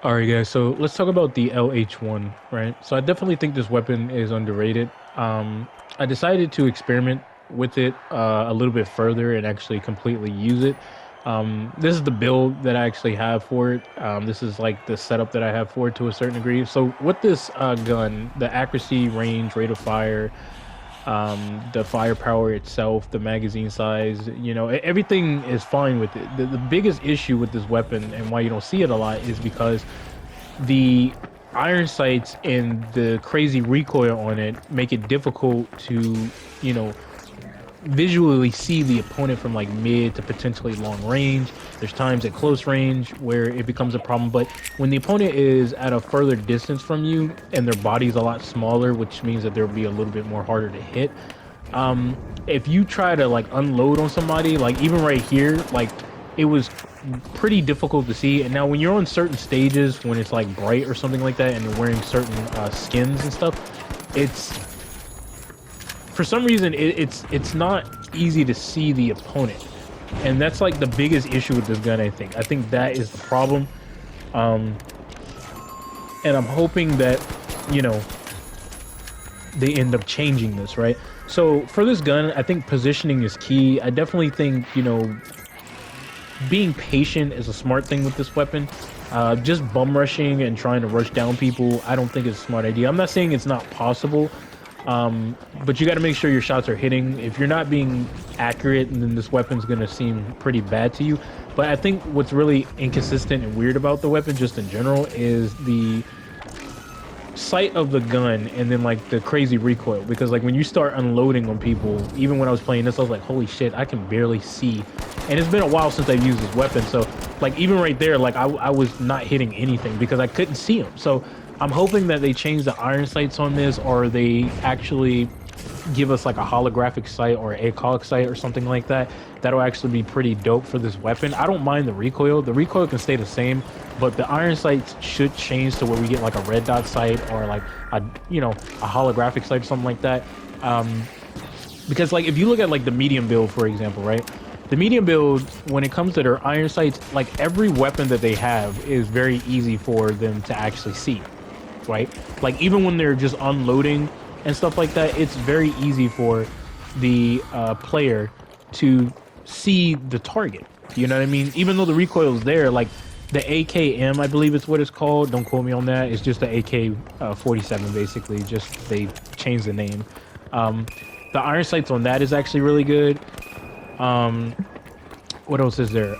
All right, guys. So let's talk about the LH1, right? So I definitely think this weapon is underrated. I decided to experiment with it a little bit further and actually completely use it. This is the build that I actually have for it. This is like the setup that I have for it to a certain degree. So with this gun, the accuracy, range, rate of fire, the firepower itself, the magazine size, everything is fine with it. The biggest issue with this weapon and why you don't see it a lot is because the iron sights and the crazy recoil on it make it difficult to, you know, visually see the opponent from like mid to potentially long range. There's times at close range where it becomes a problem, but when the opponent is at a further distance from you and their body's a lot smaller, which means that they'll be a little bit more harder to hit. If you try to like unload on somebody, like even right here, like it was pretty difficult to see. And now when you're on certain stages, when it's like bright or something like that, and you're wearing certain skins and stuff, it's for some reason it's not easy to see the opponent, and that's like the biggest issue with this gun. I think that is the problem. um and I'm hoping that, you know, they end up changing this, right? So for this gun, I think positioning is key. I definitely think, you know, being patient is a smart thing with this weapon. Just bum rushing and trying to rush down people, I don't think it's a smart idea. I'm not saying it's not possible, but you got to make sure your shots are hitting. If you're not being accurate, then this weapon's going to seem pretty bad to you. But I think what's really inconsistent and weird about the weapon just in general is the sight of the gun and then like the crazy recoil, because like when you start unloading on people, even when I was playing this, I was like, holy shit, I can barely see. And it's been a while since I've used this weapon, so like even right there, like I was not hitting anything because I couldn't see them. So I'm hoping that they change the iron sights on this, or they actually give us like a holographic sight or a ACOG sight or something like that. That'll actually be pretty dope for this weapon. I don't mind the recoil. The recoil can stay the same, but the iron sights should change to where we get like a red dot sight or like a, you know, a holographic sight or something like that. Because like if you look at like the medium build, for example, right? The medium build, when it comes to their iron sights, like every weapon that they have is very easy for them to actually see, right? Like even when they're just unloading and stuff like that, it's very easy for the player to see the target. You know what I mean? Even though the recoil is there, like the AKM, I believe it's what it's called. Don't quote me on that. It's just the AK-47, basically. Just they changed the name. The iron sights on that is actually really good. What else is there?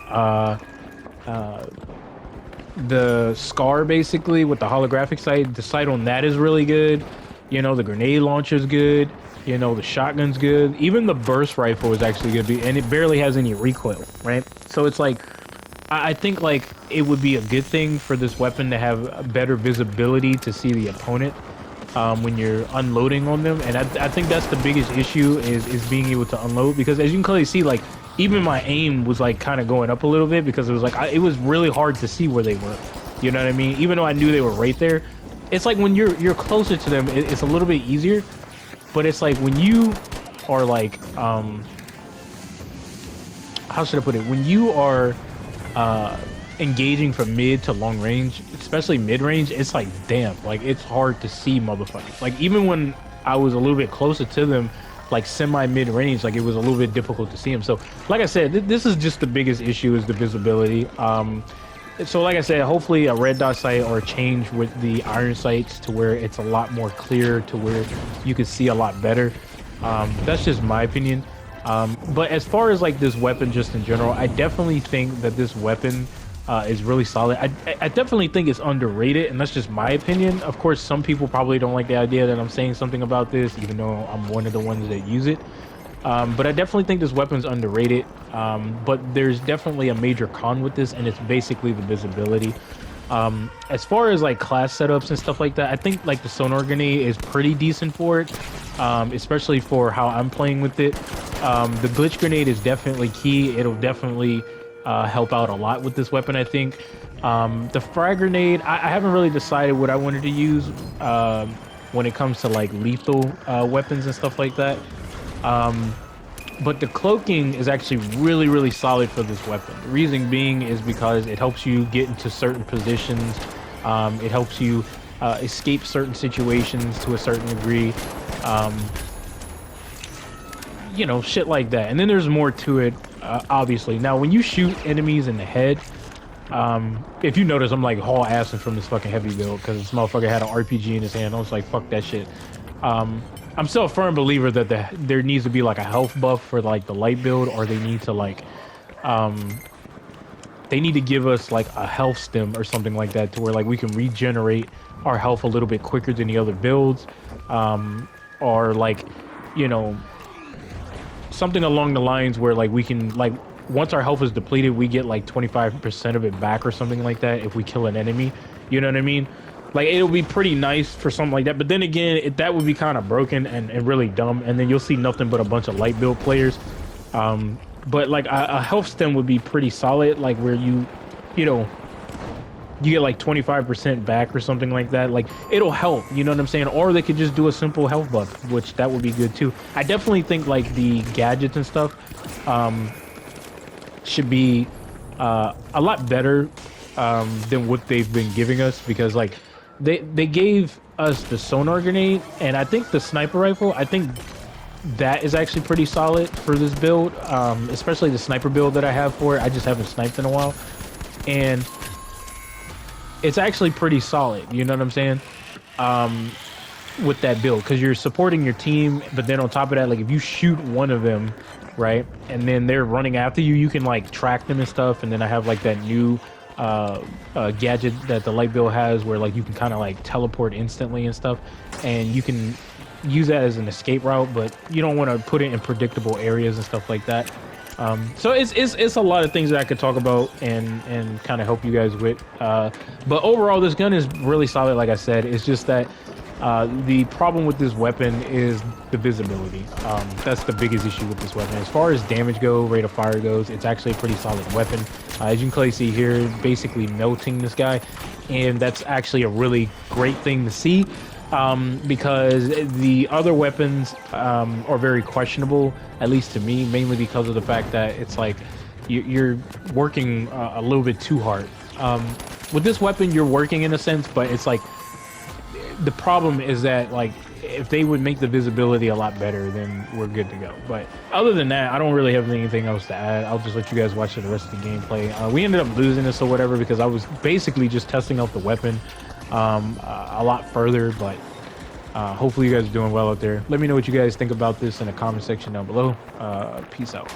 The Scar, basically, with the holographic sight. The sight on that is really good. You know, the grenade launcher is good. You know, the shotgun's good. Even the burst rifle is actually good, and it barely has any recoil, right? So it's like, I think like it would be a good thing for this weapon to have better visibility to see the opponent when you're unloading on them. And I think that's the biggest issue is being able to unload, because as you can clearly see, like even my aim was like kind of going up a little bit, because it was like it was really hard to see where they were. You know what I mean? Even though I knew they were right there, it's like when you're closer to them, it's a little bit easier. But it's like when you are like how should I put it? When you are engaging from mid to long range, especially mid range, it's like damn, like it's hard to see motherfuckers. Like even when I was a little bit closer to them, like semi mid range, like it was a little bit difficult to see them. So like I said, this is just the biggest issue, is the visibility. So like I said, hopefully a red dot sight or a change with the iron sights to where it's a lot more clear, to where you can see a lot better. That's just my opinion. But as far as like this weapon just in general, I definitely think that this weapon is really solid. I definitely think it's underrated, and that's just my opinion. Of course, some people probably don't like the idea that I'm saying something about this, even though I'm one of the ones that use it. But I definitely think this weapon's underrated. But there's definitely a major con with this, and it's basically the visibility. As far as like class setups and stuff like that, I think like the sonar grenade is pretty decent for it, especially for how I'm playing with it. The glitch grenade is definitely key. It'll definitely help out a lot with this weapon, I think. The frag grenade, I haven't really decided what I wanted to use when it comes to like lethal weapons and stuff like that. But the cloaking is actually really, really solid for this weapon. The reason being is because it helps you get into certain positions It helps you escape certain situations to a certain degree. Um, you know, shit like that. And then there's more to it, obviously. Now, when you shoot enemies in the head, if you notice, I'm like haul assing from this fucking heavy build because this motherfucker had an RPG in his hand. I was like, fuck that shit. I'm still a firm believer that there needs to be like a health buff for like the light build, or they need to like, they need to give us like a health stem or something like that to where like we can regenerate our health a little bit quicker than the other builds, or like, you know, something along the lines where like we can like once our health is depleted, we get like 25% of it back or something like that if we kill an enemy. You know what I mean? Like it'll be pretty nice for something like that. But then again, that would be kind of broken and really dumb. And then you'll see nothing but a bunch of light build players. But like a health stem would be pretty solid, like where you know, you get like 25% back or something like that. Like it'll help, you know what I'm saying? Or they could just do a simple health buff, which that would be good too. I definitely think like the gadgets and stuff should be a lot better than what they've been giving us, because like they gave us the sonar grenade, and I think the sniper rifle, I think that is actually pretty solid for this build, especially the sniper build that I have for it. I just haven't sniped in a while, and it's actually pretty solid, you know what I'm saying, with that build, because you're supporting your team. But then on top of that, like if you shoot one of them, right, and then they're running after you, you can like track them and stuff. And then I have like that new gadget that the light build has where like you can kind of like teleport instantly and stuff, and you can use that as an escape route, but you don't want to put it in predictable areas and stuff like that. So it's a lot of things that I could talk about and kind of help you guys with. But overall, this gun is really solid. Like I said, it's just that the problem with this weapon is the visibility. That's the biggest issue with this weapon. As far as damage go, rate of fire goes, it's actually a pretty solid weapon. As you can clearly see here, basically melting this guy, and that's actually a really great thing to see. Because the other weapons are very questionable, at least to me, mainly because of the fact that it's like you're working a little bit too hard. With this weapon, you're working in a sense, but it's like the problem is that like if they would make the visibility a lot better, then we're good to go. But other than that, I don't really have anything else to add. I'll just let you guys watch the rest of the gameplay. We ended up losing this or whatever because I was basically just testing out the weapon a lot further, but hopefully you guys are doing well out there. Let me know what you guys think about this in the comment section down below. Peace out.